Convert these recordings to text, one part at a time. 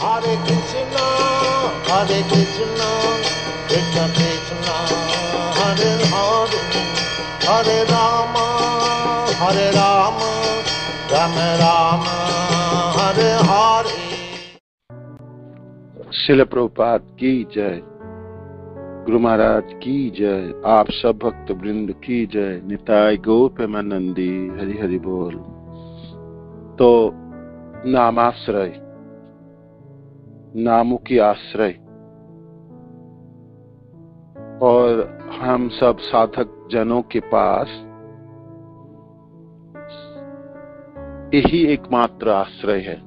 Hare Krishna, Krishna Krishna, Hare Hare, Hare Rama, Rama Rama, Hare Hare। शिल प्रभुपाद की जय, गुरु महाराज की जय, आप सब भक्त वृंद की जय, निताय गौर प्रेमानंदी, हरि हरि बोल। तो नामाश्रय, नामों की आश्रय, और हम सब साधक जनों के पास यही एकमात्र आश्रय है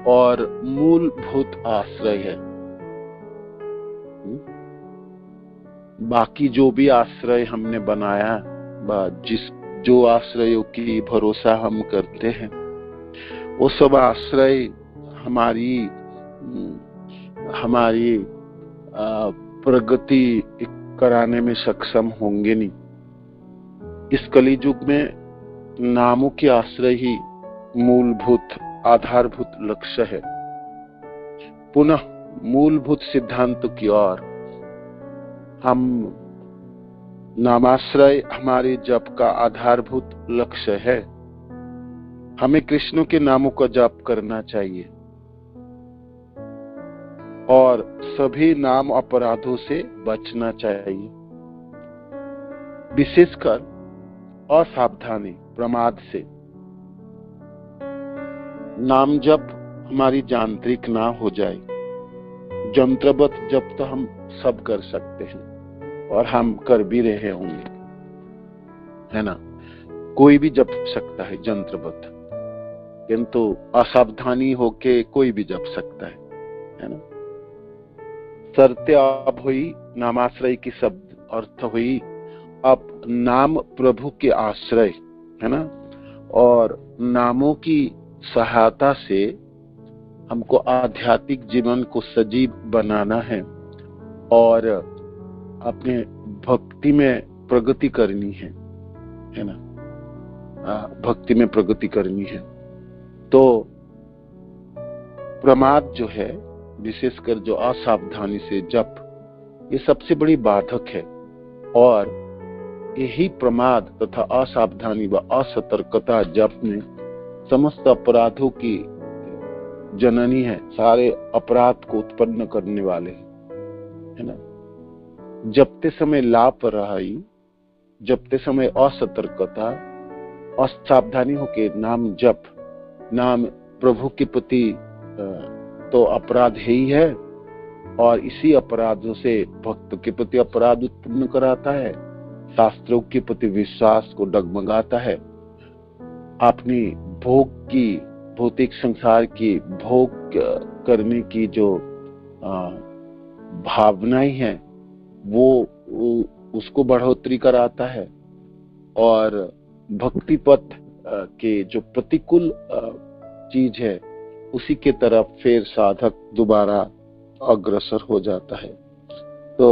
और मूलभूत आश्रय है। बाकी जो भी आश्रय हमने बनाया, जो आश्रयों की भरोसा हम करते हैं, वो सब आश्रय हमारी प्रगति कराने में सक्षम होंगे नहीं। इस कलियुग में नामों के आश्रय ही मूलभूत आधारभूत लक्ष्य है। पुनः मूलभूत सिद्धांत की ओर हम नामाश्रय हमारे जप का आधारभूत लक्ष्य है। हमें कृष्ण के नामों का जप करना चाहिए और सभी नाम अपराधों से बचना चाहिए, विशेषकर असावधानी प्रमाद से। नाम जप हमारी यांत्रिक ना हो जाए। यंत्रवत जप तो हम सब कर सकते हैं और हम कर भी रहे होंगे, है ना। कोई भी जप सकता है यंत्रवत, किंतु असावधानी होके कोई भी जप सकता है ना। शर्ते अब हुई नामाश्रय की शब्द अर्थ हुई अब नाम प्रभु के आश्रय, है ना। और नामों की सहायता से हमको आध्यात्मिक जीवन को सजीव बनाना है और अपने भक्ति में प्रगति करनी है ना। भक्ति में प्रगति करनी है। तो प्रमाद जो है, विशेषकर जो असावधानी से जप, ये सबसे बड़ी बाधक है। और यही प्रमाद तथा असावधानी व असतर्कता जप में समस्त अपराधों की जननी है। सारे अपराध को उत्पन्न करने वाले है ना। जपते समय लापरवाही, जपते समय असतर्कता, असावधानी होके नाम जप, नाम प्रभु के प्रति तो अपराध ही है और इसी अपराधों से भक्त के प्रति अपराध उत्पन्न कराता है, शास्त्रों के प्रति विश्वास को डगमगाता है, अपनी भोग की, भौतिक संसार की भोग करने की जो भावनाएं हैं वो उसको बढ़ोतरी कराता है और भक्ति पथ के जो प्रतिकूल चीज है उसी के तरफ फिर साधक दोबारा अग्रसर हो जाता है। तो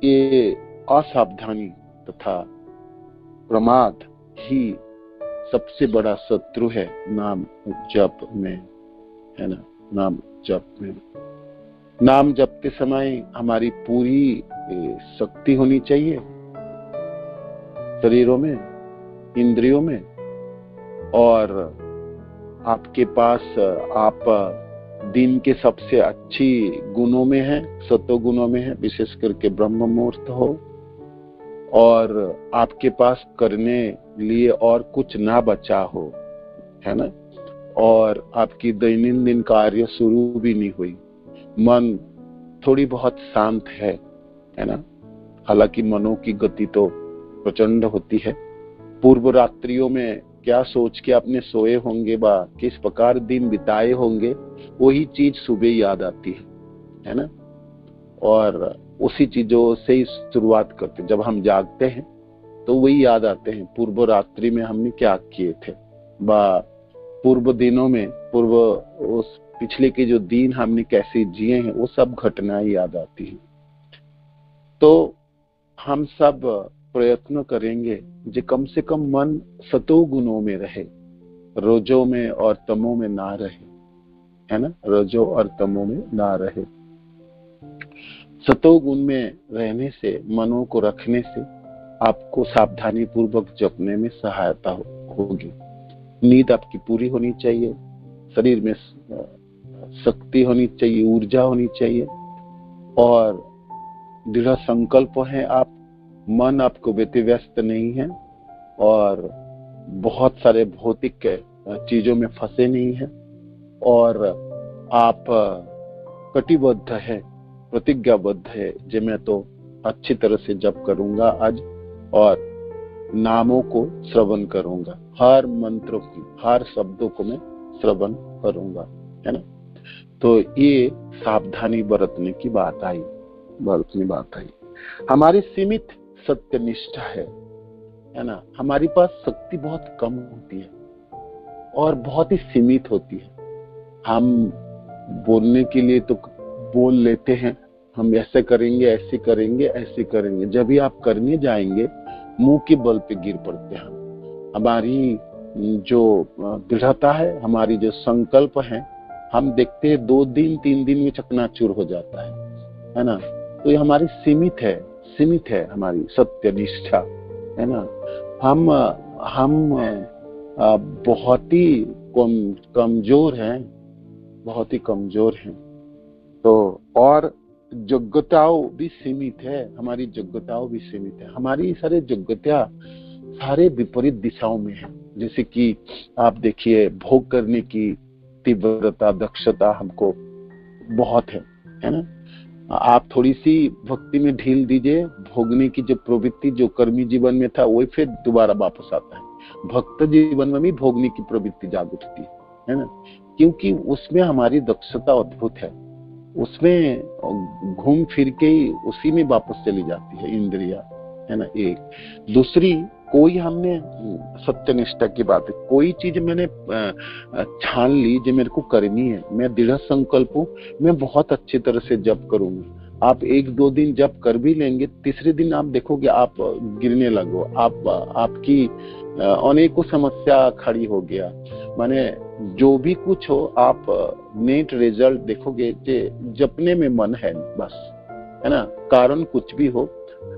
ये असावधानी तथा प्रमाद ही सबसे बड़ा शत्रु है नाम जप में, है ना। नाम जप में, नाम जपते समय हमारी पूरी शक्ति होनी चाहिए, शरीरों में, इंद्रियों में। और आपके पास आप दिन के सबसे अच्छी गुणों में है, सतो गुणों में है, विशेष करके ब्रह्म मुहूर्त हो और आपके पास करने लिए और कुछ ना बचा हो, है ना। और आपकी दैनंदिन कार्य शुरू भी नहीं हुई, मन थोड़ी बहुत शांत है ना। हालांकि मनों की गति तो प्रचंड होती है। पूर्व रात्रियों में क्या सोच के आपने सोए होंगे, किस प्रकार दिन बिताए होंगे, वही चीज सुबह याद आती है ना। और उसी चीजों से ही शुरुआत करते। जब हम जागते हैं तो वही याद आते हैं, पूर्व रात्रि में हमने क्या किए थे, पूर्व दिनों में, पूर्व उस पिछले के जो दिन हमने कैसे जिए हैं, वो सब घटनाएं याद आती हैं। तो हम सब प्रयत्न करेंगे जे कम से कम मन सतो गुणों में रहे, रजो में और तमो में ना रहे, है ना, रजो और तमो में ना रहे। सतोगुण में रहने से, मनों को रखने से आपको सावधानी पूर्वक जपने में सहायता होगी। नींद आपकी पूरी होनी चाहिए, शरीर में शक्ति होनी चाहिए, ऊर्जा होनी चाहिए और दृढ़ संकल्प है आप, मन आपको व्यतिव्यस्त नहीं है और बहुत सारे भौतिक चीजों में फंसे नहीं है और आप कटिबद्ध है, प्रतिज्ञाबद्ध है कि मैं तो अच्छी तरह से जप करूंगा आज और नामों को श्रवण करूंगा, हर मंत्रों की, हर शब्दों को मैं श्रवण करूंगा, है ना। तो ये सावधानी बरतने की बात आई। हमारी सीमित सत्यनिष्ठा है ना। हमारे पास शक्ति बहुत कम होती है और बहुत ही सीमित होती है। हम बोलने के लिए तो बोल लेते हैं, हम ऐसे करेंगे, ऐसे करेंगे, ऐसे करेंगे। जब भी आप करने जाएंगे मुंह के बल पे गिर पड़ते हैं। हमारी जो दृढ़ता है, हमारी जो संकल्प है, हम देखते हैं 2 दिन 3 दिन में चकनाचूर हो जाता है ना। तो ये हमारी सीमित है हमारी सत्यनिष्ठा, है ना। हम बहुत ही कमजोर हैं, बहुत ही कमजोर हैं। तो और योग्यताओं भी सीमित है, हमारी योग्यताओं भी सीमित है। हमारी सारे योग्यता सारे विपरीत दिशाओं में है। जैसे कि आप देखिए, भोग करने की तीव्रता, दक्षता हमको बहुत है ना। आप थोड़ी सी भक्ति में ढील दीजिए, भोगने की जो प्रवृत्ति जो कर्मी जीवन में था वही फिर दोबारा वापस आता है। भक्त जीवन में भी भोगने की प्रवृत्ति जाग उठती है ना, क्योंकि उसमें हमारी दक्षता अद्भुत है। उसमें घूम फिर के उसी में वापस चली जाती है इंद्रिया, है ना। एक दूसरी, कोई हमने सत्यनिष्ठा की बात है, कोई चीज मैंने ठान ली जो मेरे को करनी है, मैं दृढ़ संकल्प हूँ, मैं बहुत अच्छी तरह से जप करूंगा। आप 1-2 दिन जप कर भी लेंगे, तीसरे दिन आप देखोगे आप गिरने लगो, आपकी अनेकों समस्या खड़ी हो गया। माने जो भी कुछ हो, आप नेट रिजल्ट देखोगे कि जपने में मन है बस, है ना। कारण कुछ भी हो,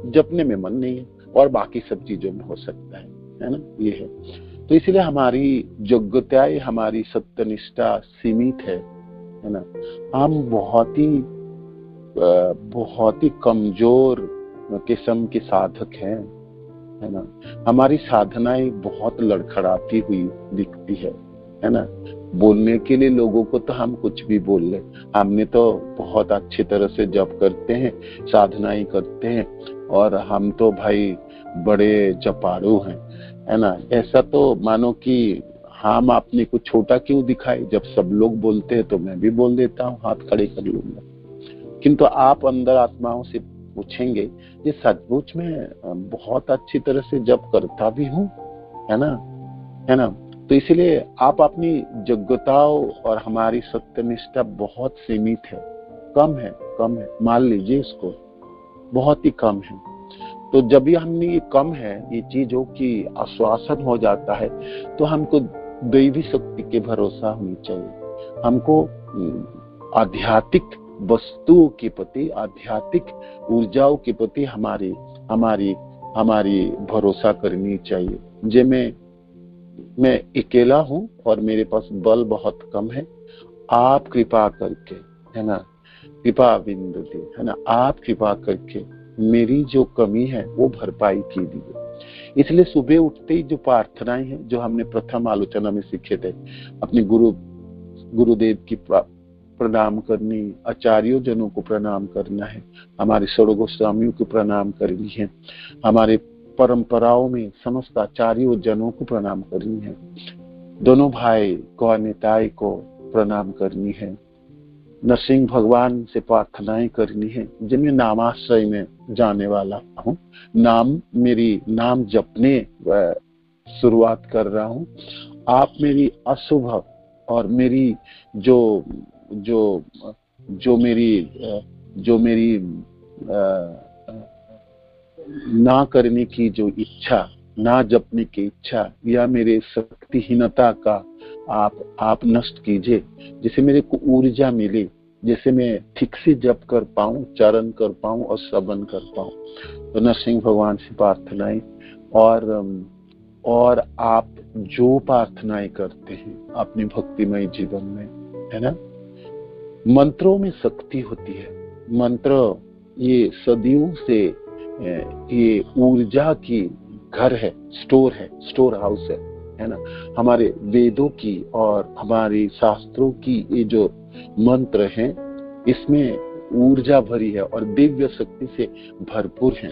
जपने में मन नहीं है और बाकी सब चीजों में हो सकता है ना। ये है। तो इसलिए हमारी योग्यताएं, हमारी सत्यनिष्ठा सीमित है ना। हम बहुत ही कमजोर किस्म के साधक हैं, है ना। हमारी साधनाएं बहुत लड़खड़ाती हुई दिखती है ना। बोलने के लिए लोगों को तो हम कुछ भी बोल ले, हमने तो बहुत अच्छी तरह से जप करते हैं, साधनाएं करते हैं और हम तो भाई बड़े जपाड़ू हैं, है ना। ऐसा तो मानो कि हम अपने को छोटा क्यों दिखाए, जब सब लोग बोलते हैं तो मैं भी बोल देता हूँ, हाथ खड़े कर लूंगा। किंतु आप अंदर आत्माओं से पूछेंगे, ये सचमुच में बहुत अच्छी तरह से जप करता भी हूँ, है ना। तो इसलिए आप अपनी योग्यताओं और हमारी सत्यनिष्ठा बहुत सीमित है, कम है, मान लीजिए इसको, बहुत ही कम है। तो जब भी हमने ये कम है, ये चीजों की आश्वासन हो जाता है, तो हमको दैवी शक्ति के भरोसा होनी चाहिए। हमको आध्यात्मिक वस्तुओं के प्रति, आध्यात्मिक ऊर्जाओं के प्रति हमारी भरोसा करनी चाहिए। जे मैं अकेला हूँ और मेरे पास बल बहुत कम है, आप कृपा करके, है ना, कृपा बिंदु दे, है ना, आप कृपा करके मेरी जो कमी है वो भरपाई कीजिए। इसलिए सुबह उठते ही जो प्रार्थनाएं हैं, जो हमने प्रथम आलोचना में सीखे थे, अपने गुरुदेव की प्रणाम करनी, आचार्यों जनों को प्रणाम करना है, हमारे षोडश गोस्वामियों को प्रणाम करनी है, हमारे परंपराओं में समस्त आचार्यों जनों को प्रणाम करनी है, दोनों भाई को, निताई को प्रणाम करनी है, नरसिंह भगवान से प्रार्थनाएं करनी है, जिनमें नामाश्रय में जाने वाला हूँ, नाम जपने शुरुआत कर रहा हूँ। आप मेरी अशुभ और मेरी जो मेरी ना करने की जो इच्छा, ना जपने की इच्छा, या मेरे शक्तिहीनता का आप नष्ट कीजिए, जिससे मेरे को ऊर्जा मिले, जैसे मैं ठीक से जप कर पाऊं, चरण कर पाऊं और श्रवण कर पाऊं। तो नरसिंह भगवान से प्रार्थनाएं, और आप जो प्रार्थनाएं करते हैं अपने भक्तिमय जीवन में, है ना, मंत्रों में शक्ति होती है। मंत्र ये सदियों से ये ऊर्जा की घर है, स्टोर हाउस है ना। हमारे वेदों की और हमारे शास्त्रों की ये जो मंत्र हैं, इसमें ऊर्जा भरी है और दिव्य शक्ति से भरपूर है।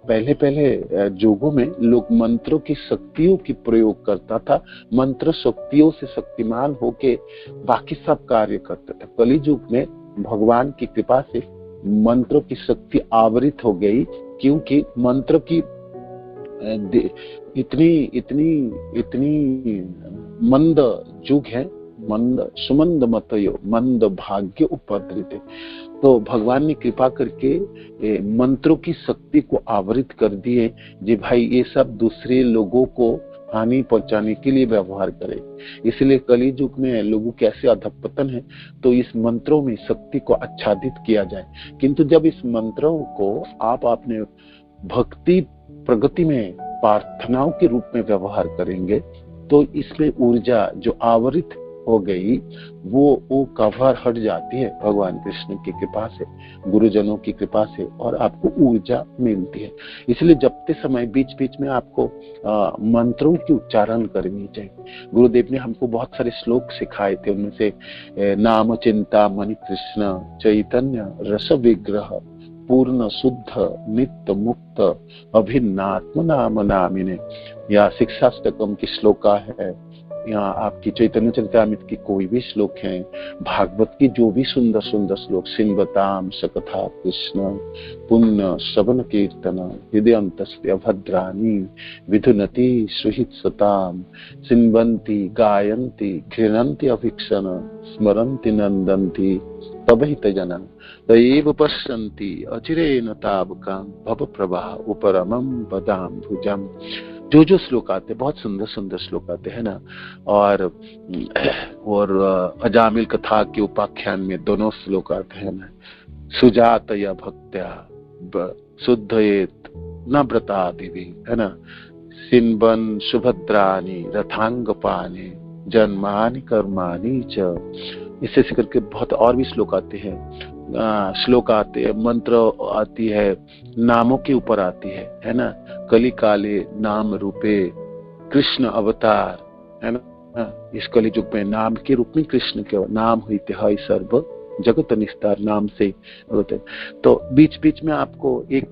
पहले जोगों में लोग मंत्रों की शक्तियों की प्रयोग करता था, मंत्र शक्तियों से शक्तिमान होके बाकी सब कार्य करते थे। कली युग में भगवान की कृपा से मंत्रों की शक्ति आवृत हो गई, क्योंकि मंत्र की इतनी मंद युग है, सुमंद मतयो मंद भाग्य उपद्रित। तो भगवान ने कृपा करके मंत्रों की शक्ति को आवृत कर दिए, जी भाई ये सब दूसरे लोगों को हानि पहुंचाने के लिए व्यवहार करे। इसलिए कली युग में लोगों कैसे अधपतन है, तो इस मंत्रों में शक्ति को आच्छादित किया जाए। किंतु जब इस मंत्रों को आप अपने भक्ति प्रगति में प्रार्थनाओं के रूप में व्यवहार करेंगे, तो इसमें ऊर्जा जो आवृत हो गई वो कवर हट जाती है भगवान कृष्ण की कृपा से, गुरुजनों की कृपा से, और आपको ऊर्जा मिलती है। इसलिए जपते समय बीच बीच में आपको मंत्रों की उच्चारण करनी चाहिए। गुरुदेव ने हमको बहुत सारे श्लोक सिखाए थे, उनमें से नाम चिंता मणि कृष्ण चैतन्य रस विग्रह पूर्ण शुद्ध नित्य मुक्त अभिन्नात्म नाम नामिने, या शिक्षाष्टकम की श्लोका है, यहाँ आपकी चैतन्य चरितामृत की कोई भी श्लोक है, भागवत की जो भी सुंदर सुंदर श्लोक, सिंबताम सकथा कृष्ण पुण्य श्रवण कीर्तन हृदय अंतस्त्य भद्राणी विधुनति सुहित सताम सिंबंती गायंती घृणंती अभिक्षण स्मरंती नंदंती तबहित जनन तयेव पश्यन्ति अचिरेण तावकाम भव प्रवाह उपरमम बदाम भुजम। जो श्लोक आते, बहुत सुंदर सुंदर श्लोक आते हैं ना। और अजामिल कथा के उपाख्यान में दोनों श्लोक आते हैं ना, सुजातया भक्त्या शुद्धयेत न व्रता देवी, है ना, सिन्वन सुभद्रानि रथांगपानि जन्मानि कर्माणि च। इससे करके बहुत और भी श्लोक आते हैं, मंत्र आती है, नामों के ऊपर आती है ना। कली काले नाम रूपे कृष्ण अवतार, है ना। इस कली युग में नाम के रूप में कृष्ण के नाम हुई है सर्व जगत निस्तार नाम से होते। तो बीच बीच में आपको एक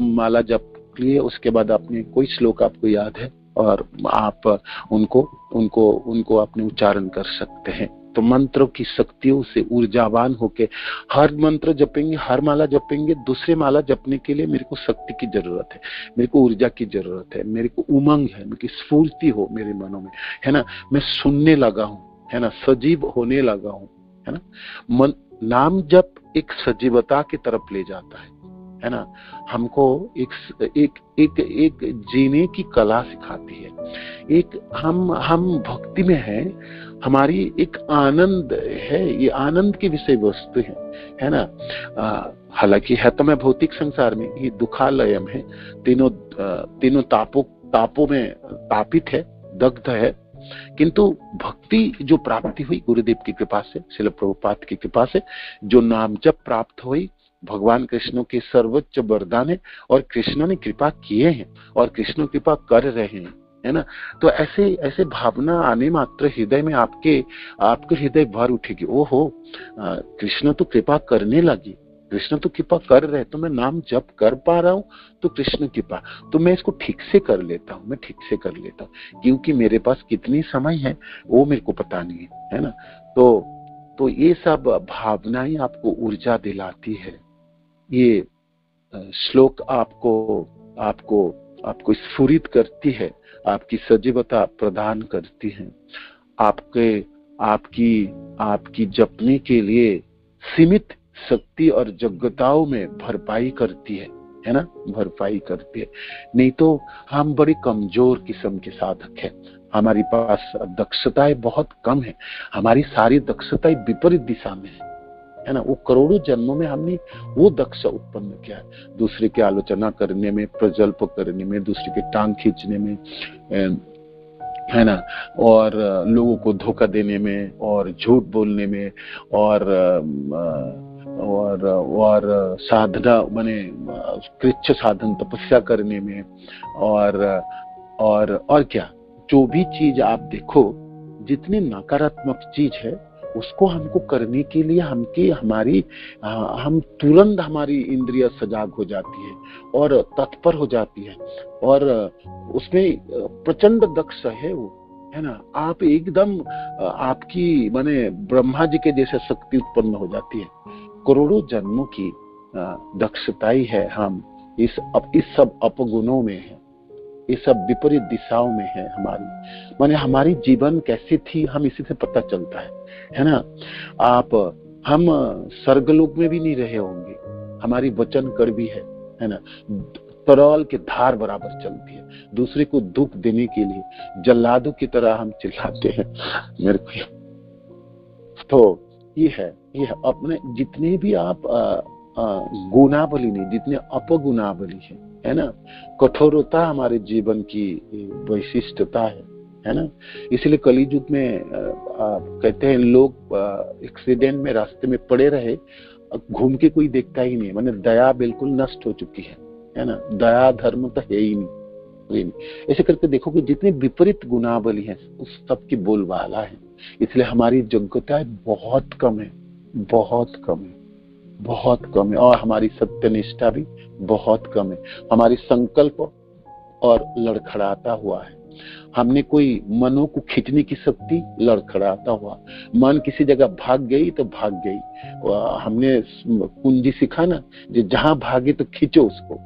माला जप लिए, उसके बाद आपने कोई श्लोक आपको याद है और आप उनको अपने उच्चारण कर सकते हैं। तो मंत्रों की शक्तियों से ऊर्जावान होके हर मंत्र जपेंगे, हर माला जपेंगे, दूसरे माला जपने के लिए मेरे को शक्ति की जरूरत है, मेरे को ऊर्जा की जरूरत है, मेरे को उमंग है, मेरी स्फूर्ति हो मेरे मनों में, है ना। मैं सुनने लगा हूँ, है ना, सजीव होने लगा हूँ, है ना। नाम जप एक सजीवता की तरफ ले जाता है ना। हमको एक जीने की कला सिखाती है। एक हम भक्ति में है, हमारी एक आनंद है, ये आनंद की विषय वस्तु है ना। हालांकि है तो मैं भौतिक संसार में ये दुखालयम है, तीनों तापों में तापित है, दग्ध है, किंतु भक्ति जो प्राप्ति हुई गुरुदेव की कृपा से, श्रील प्रभुपाद की कृपा से, जो नाम जप प्राप्त हुई, भगवान कृष्ण के सर्वोच्च वरदान है, और कृष्ण ने कृपा किए हैं और कृष्ण कृपा कर रहे हैं, है ना। तो ऐसे भावना आने मात्र हृदय में आपके हृदय भर उठेगी। ओहो, कृष्ण तो कृपा करने लगी, कृष्ण तो कृपा कर रहे, तो मैं नाम जप कर पा रहा हूँ, तो कृष्ण कृपा, तो मैं इसको ठीक से कर लेता हूँ, क्योंकि मेरे पास कितनी समय है वो मेरे को पता नहीं है ना। तो ये सब भावनाएं आपको ऊर्जा दिलाती है। ये श्लोक आपको स्फुरित करती है, आपकी सजीवता प्रदान करती है, आपकी जपने के लिए सीमित शक्ति और योग्यताओं में भरपाई करती है ना, भरपाई करती है। नहीं तो हम बड़ी कमजोर किस्म के साधक हैं, हमारी पास दक्षताएं बहुत कम है, हमारी सारी दक्षताएं विपरीत दिशा में है ना। वो करोड़ों जन्मों में हमने वो दक्ष उत्पन्न किया है, दूसरे की आलोचना करने में, प्रजल्प करने में, दूसरे की टांग खींचने में, है ना, और लोगों को धोखा देने में, और झूठ बोलने में, और साधना माने कृच्छ साधन तपस्या करने में, और क्या, जो भी चीज आप देखो, जितनी नकारात्मक चीज है उसको हमको करने के लिए हम तुरंत हमारी इंद्रिय सजाग हो जाती है और तत्पर हो जाती है, और उसमें प्रचंड दक्ष है वो, है ना। आप एकदम आपकी माने ब्रह्मा जी के जैसे शक्ति उत्पन्न हो जाती है। करोड़ों जन्मों की दक्षताई है हम इस सब अपगुणों में है, ये सब विपरीत दिशाओं में है हमारी, माने हमारी जीवन कैसी थी हम इसी से पता चलता है ना। हम स्वर्गलोक में भी नहीं रहे होंगे, हमारी वचन कड़वी है ना, तरल के धार बराबर चलती है, दूसरे को दुख देने के लिए जल्लादों की तरह हम चिल्लाते हैं मेरे को। तो ये है अपने जितने भी आप गुणावली नहीं, जितने अपगुणावली है ना, कठोरता हमारे जीवन की वैशिष्टता है ना। इसलिए कलियुग में कहते हैं लोग एक्सीडेंट में रास्ते में पड़े रहे, घूम के कोई देखता ही नहीं, माने दया बिल्कुल नष्ट हो चुकी है ना, दया धर्म तो है ही नहीं। ऐसे करके देखो कि जितने विपरीत गुणावली है उस सब की बोलबाला है, इसलिए हमारी योग्यता बहुत कम है, बहुत कम है, बहुत कम है, और हमारी सत्यनिष्ठा भी बहुत कम है। हमारी संकल्प और लड़खड़ाता हुआ है, हमने कोई मनों को खींचने की शक्ति लड़खड़ाता हुआ, मन किसी जगह भाग गई तो भाग गई। हमने कुंजी सीखा ना, जो जहां भागे तो खींचो उसको,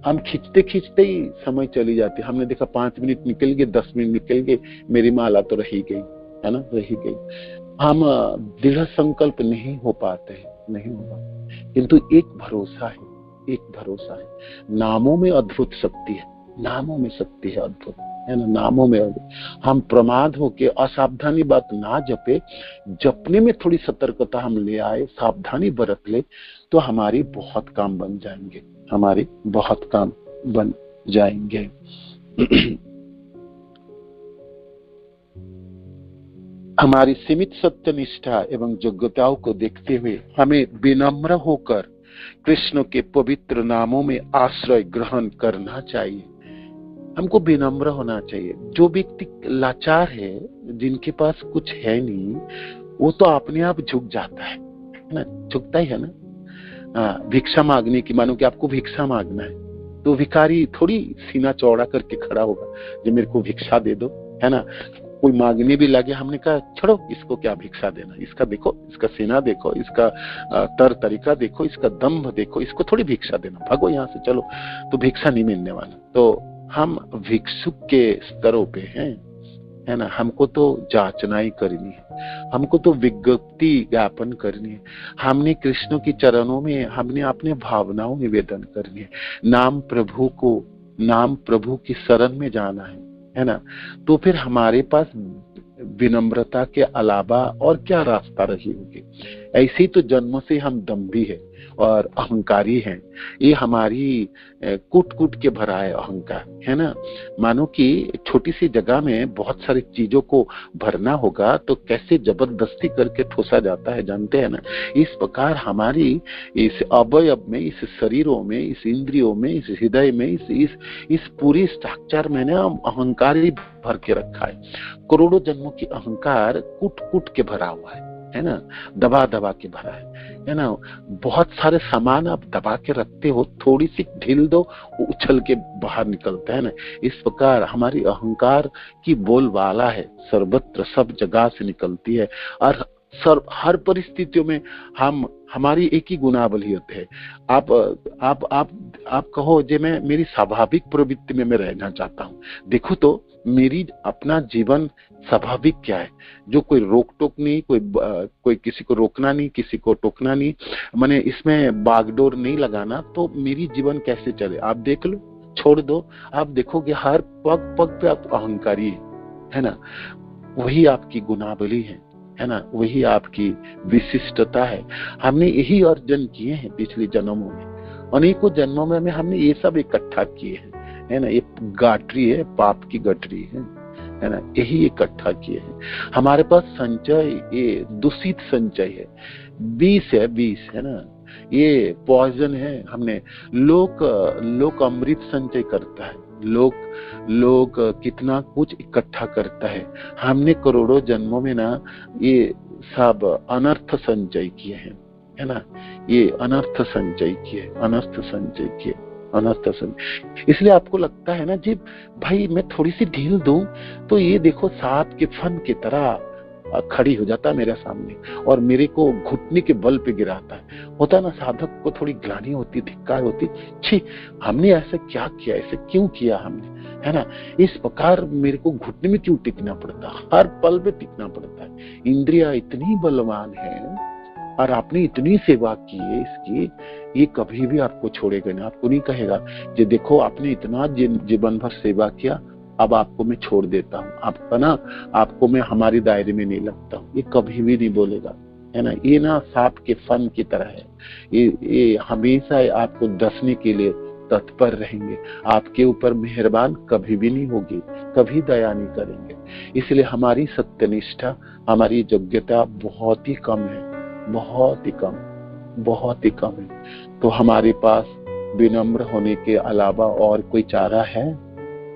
हम खींचते खींचते ही समय चली जाती। हमने देखा 5 मिनट निकल गए, 10 मिनट निकल गए, मेरी माला तो रही गई, है ना, रही गई। हम दृढ़ संकल्प नहीं हो पाते हैं, नहीं हो पाते, किंतु एक भरोसा है, नामों में अद्भुत शक्ति है, नामों में शक्ति है अद्भुत, है ना, नामों में अद्भुत। हम प्रमाद होके असावधानी बात ना जपे, जपने में थोड़ी सतर्कता हम ले आए, सावधानी बरत ले, तो हमारी बहुत काम बन जाएंगे, हमारे बहुत काम बन जाएंगे। हमारी सीमित सत्यनिष्ठा एवं योग्यताओं को देखते हुए हमें विनम्र होकर कृष्ण के पवित्र नामों में आश्रय ग्रहण करना चाहिए। हमको विनम्र होना चाहिए। जो व्यक्ति लाचार है, जिनके पास कुछ है नहीं, वो तो अपने आप झुक जाता है ना, झुकता ही है ना। भिक्षा मांगने की, मानो कि आपको भिक्षा मांगना है, तो भिखारी थोड़ी सीना चौड़ा करके खड़ा होगा जो मेरे को भिक्षा दे दो, है ना। कोई मांगने भी लगे, हमने कहा छोड़ो, इसको क्या भिक्षा देना, इसका देखो, इसका सीना देखो, इसका तर तरीका देखो, इसका दम्भ देखो, इसको थोड़ी भिक्षा देना, भागो यहाँ से, चलो। तो भिक्षा नहीं मिलने वाला। तो हम भिक्षुक के स्तरों पे हैं, है ना। हमको तो जांचनाई करनी है, हमको तो विज्ञप्ति ज्ञापन करनी है, हमने कृष्ण के चरणों में हमने अपने भावनाओं निवेदन करनी है, नाम प्रभु की शरण में जाना है ना। तो फिर हमारे पास विनम्रता के अलावा और क्या रास्ता रही होगी। ऐसे ही तो जन्म से हम दम्भी है और अहंकारी हैं। ये हमारी कूट कूट के भरा है अहंकार, है ना। मानो कि छोटी सी जगह में बहुत सारी चीजों को भरना होगा तो कैसे जबरदस्ती करके ठोसा जाता है, जानते हैं ना। इस प्रकार हमारी इस अवयव में, इस शरीरों में, इस इंद्रियों में, इस हृदय में, इस पूरी स्ट्रक्चर में ना अहंकार ही भर के रखा है। करोड़ों जन्मों की अहंकार कूट कूट के भरा हुआ है ना, दबा दबा के भरा है ना। बहुत सारे सामान आप दबा के रखते हो, थोड़ी सी ढील दो, वो उछल के बाहर निकलता है ना। इस प्रकार हमारी अहंकार की बोलबाला है, सर्वत्र सब जगह से निकलती है, और हर परिस्थितियों में हमारी एक ही गुणावली होते हैं। आप कहो जे मैं मेरी स्वाभाविक प्रवृत्ति में मैं रहना चाहता हूँ। देखो तो मेरी अपना जीवन स्वाभाविक क्या है, जो कोई रोक टोक नहीं, कोई किसी को रोकना नहीं, किसी को टोकना नहीं, माने इसमें बागडोर नहीं लगाना, तो मेरी जीवन कैसे चले। आप देख लो, छोड़ दो, आप देखोगे हर पग पग पे आप अहंकारी है ना, वही आपकी गुणावली है ना, वही आपकी विशिष्टता है। हमने यही अर्जन किए हैं पिछले जन्मों में, अनेकों जन्मों में हमने ये सब इकट्ठा किए हैं, है ना। ये गाठरी है, पाप की गठरी है ना, यही इकट्ठा किए हैं। हमारे पास संचय, ये दूषित संचय है, विष है ना, ये पॉइजन है। हमने लोक अमृत संचय करता है, लोग कितना कुछ इकट्ठा करता है। हमने करोड़ों जन्मों में ना ये सब अनर्थ संचय किए हैं, है ना, ये अनर्थ संचय किए, अनर्थ संचय किए, अनर्थ संचय। इसलिए आपको लगता है ना जी भाई मैं थोड़ी सी ढील दूं तो ये देखो सांप के फन की तरह खड़ी हो जाता है मेरे सामने और मेरे को घुटने के बल पे गिराता है। होता है ना, साधक को थोड़ी ग्लानि होती, धिक्कार होती, छी हमने ऐसा क्या किया, ऐसे क्यों किया हमने, है ना। इस प्रकार मेरे को घुटने में क्यों टिकना पड़ता, हर पल में टिकना पड़ता है। इंद्रिया इतनी बलवान है और आपने इतनी सेवा की है इसकी, ये कभी भी आपको छोड़ेगा नहीं। आपको नहीं कहेगा कि देखो आपने इतना जीवन भर सेवा किया, अब आपको मैं छोड़ देता हूँ, आपका ना आपको मैं हमारी दायरे में नहीं लगता हूँ, ये कभी भी नहीं बोलेगा, है ना। ये ना सांप के फन की तरह है, ये हमेशा आपको डसने के लिए तत्पर रहेंगे, आपके ऊपर मेहरबान कभी भी नहीं होगी, कभी दया नहीं करेंगे। इसलिए हमारी सत्यनिष्ठा, हमारी योग्यता बहुत ही कम है, बहुत ही कम, बहुत ही कम है। तो हमारे पास विनम्र होने के अलावा और कोई चारा है?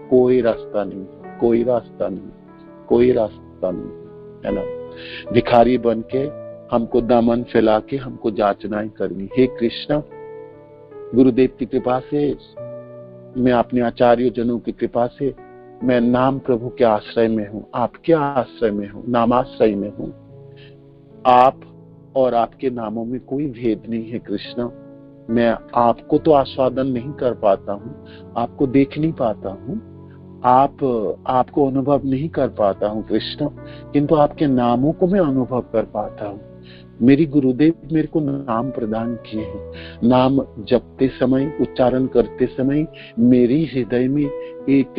कोई रास्ता नहीं, कोई रास्ता नहीं, कोई रास्ता नहीं, है ना। भिखारी बन के हमको दामन फैला के हमको जाचनाएं करनी। हे कृष्ण, गुरुदेव की कृपा से, मैं अपने आचार्य जनों की कृपा से मैं नाम प्रभु के आश्रय में हूँ, आपके आश्रय में हूँ, नामाश्रय में हूँ। आप और आपके नामों में कोई भेद नहीं है कृष्ण। मैं आपको तो आस्वादन नहीं कर पाता हूँ, आपको देख नहीं पाता हूँ, आपको अनुभव नहीं कर पाता हूँ कृष्ण, किंतु आपके नामों को मैं अनुभव कर पाता हूँ। मेरी गुरुदेव मेरे को नाम प्रदान किए हैं। नाम जपते समय, उच्चारण करते समय मेरी हृदय में एक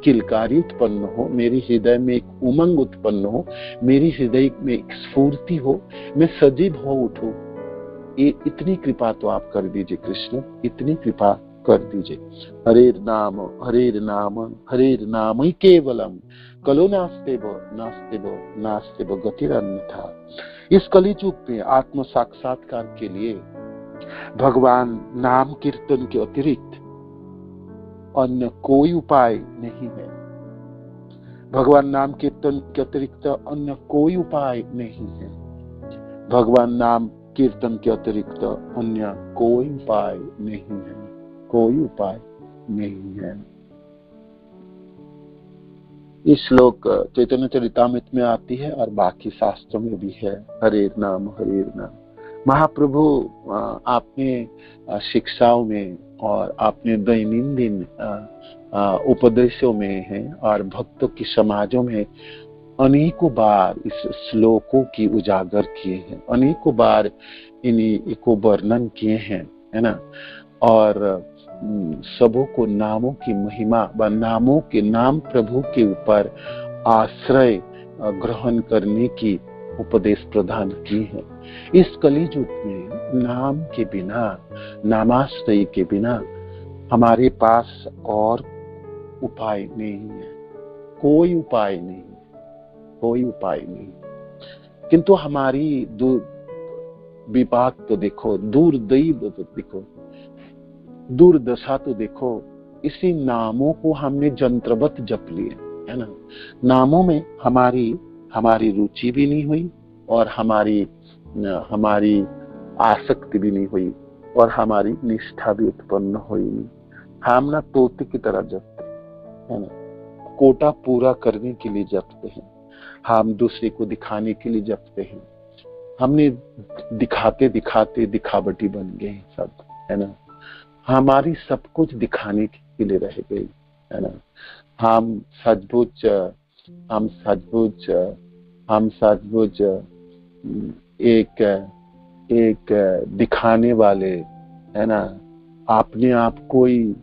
किलकारी उत्पन्न हो, मेरी हृदय में एक उमंग उत्पन्न हो, मेरी हृदय में एक स्फूर्ति हो, मैं सजीव हो उठूं। ये इतनी कृपा तो आप कर दीजिए कृष्ण, इतनी कृपा कर दीजिए। हरेर नाम हरेर नाम ही केवलम, कलो नास्तेव गतिरन्यथा। इस कलिजुग में आत्म साक्षात्कार के लिए भगवान नाम कीर्तन के अतिरिक्त अन्य कोई उपाय नहीं है। भगवान नाम कीर्तन के अतिरिक्त अन्य कोई उपाय नहीं है। भगवान नाम कीर्तन के अतिरिक्त अन्य कोई उपाय नहीं है, कोई उपाय नहीं है। इस श्लोक चैतन्य चरितामृत में आती है और बाकी शास्त्रों में भी है। हरेर नाम हरेर नाम। महाप्रभु आपने शिक्षाओं में और आपने दैनंदिन उपदेशों में है और भक्तों की समाजों में अनेकों बार इस श्लोकों की उजागर किए हैं, अनेकों बार इन्हीं को वर्णन किए हैं, है ना। और सबों को नामों की महिमा व नामों के नाम प्रभु के ऊपर आश्रय ग्रहण करने की उपदेश प्रदान की है। इस कलियुग में नाम के बिना, नामाश्रय के बिना हमारे पास और उपाय नहीं है, कोई उपाय नहीं, कोई उपाय नहीं। किंतु हमारी विपाक तो देखो, दुर्दैव तो देखो, दुर्दशा तो देखो, इसी नामों को हमने जंत्रवत जप लिए, है ना। नामों में हमारी रुचि भी नहीं हुई और हमारी आसक्ति भी नहीं हुई और हमारी निष्ठा भी उत्पन्न हुई नहीं। हम ना तोते की तरह जपते, है ना, कोटा पूरा करने के लिए जपते हैं, हम दूसरे को दिखाने के लिए जपते हैं। हमने दिखाते दिखाते दिखावटी बन गए सब, है ना। हमारी सब कुछ दिखाने के लिए रह गई, है ना। हम सचमुच एक दिखाने वाले, है ना, अपने आप कोई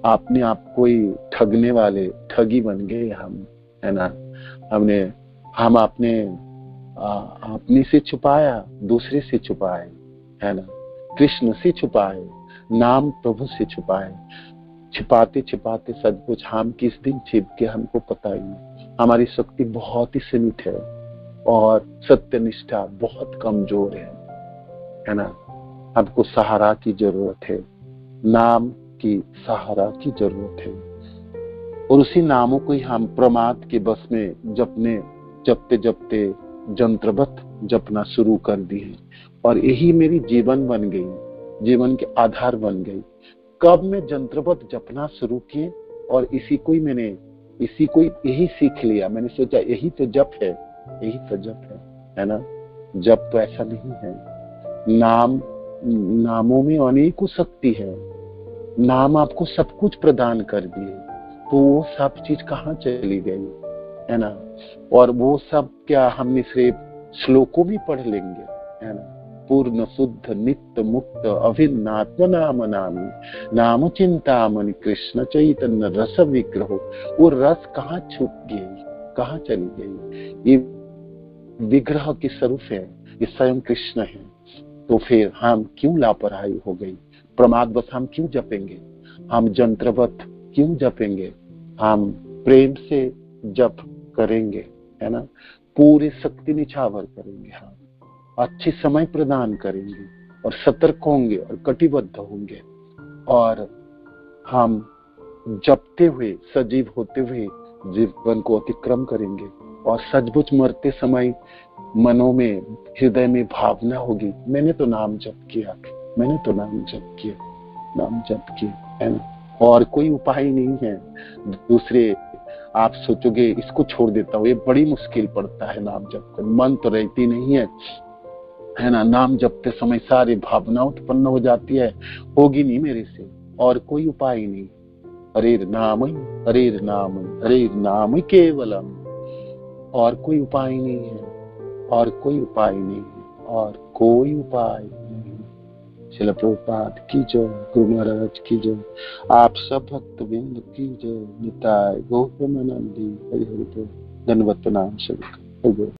अपने आप कोई ठगने वाले ठगी बन गए हम, है ना। हम अपने से छुपाया, दूसरे से छुपाए, है ना। कृष्ण से छुपाए, नाम प्रभु से छुपाए। छिपाते छिपाते सचमुच हम किस दिन छिप के हमको पता ही नहीं। हमारी शक्ति बहुत ही सीमित है और सत्यनिष्ठा बहुत कमजोर है ना। हमको सहारा की जरूरत है, नाम की सहारा की जरूरत है। और उसी नामों को ही हम प्रमाद के बस में जपते जपते जंत्रवत जपना शुरू कर दिए और यही मेरी जीवन बन गई, जीवन के आधार बन गई। कब मैं जंत्रवत जपना शुरू किए और इसी को यही सीख लिया। मैंने सोचा यही तो जप है, यही तो जप है ना। जप तो ऐसा नहीं है। नामों में अनेकों शक्ति है। नाम आपको सब कुछ प्रदान कर दिए, तो वो सब चीज कहाँ चली गई, है ना। और वो सब क्या हमने सिर्फ श्लोकों में पढ़ लेंगे, है ना। पूर्ण शुद्ध नित्य मुक्त अभिन्न आत्म नाम नामी नाम चिंतामणि कृष्ण चैतन्य रस विग्रह। वो रस कहाँ छूट गई, कहाँ चली गई। ये विग्रह के स्वरूप है, ये स्वयं कृष्ण है। तो फिर हम क्यों लापरवाही हो गई, प्रमाद बस हम क्यों जपेंगे, हम जंत्रवत क्यों जपेंगे। हम प्रेम से जप करेंगे, है ना। पूरे शक्ति निछावर करेंगे, हम अच्छे समय प्रदान करेंगे और सतर्क होंगे और कटिबद्ध होंगे। और हम जपते हुए सजीव होते हुए जीवन को अतिक्रम करेंगे और सचमुच मरते समय मनों में हृदय में भावना होगी, मैंने तो नाम जप किया, मैंने तो नाम जप किया, है ना। और कोई उपाय नहीं है दूसरे। आप सोचोगे इसको छोड़ देता हूँ, ये बड़ी मुश्किल पड़ता है नाम जप कर, मन तो रहती नहीं है ना। नाम जपते समय सारी भावना उत्पन्न हो जाती है, होगी नहीं मेरे से, और कोई उपाय नहीं। हरे नाम केवलम, और कोई उपाय नहीं है, और कोई उपाय नहीं है, और कोई उपाय नहीं। श्रील प्रभुपाद की जय, गुरु महाराज की जय, आप सब भक्तवृंद की जय। निताय गौतम नंदी हरि हरि बोल। धन्यवाद। नाम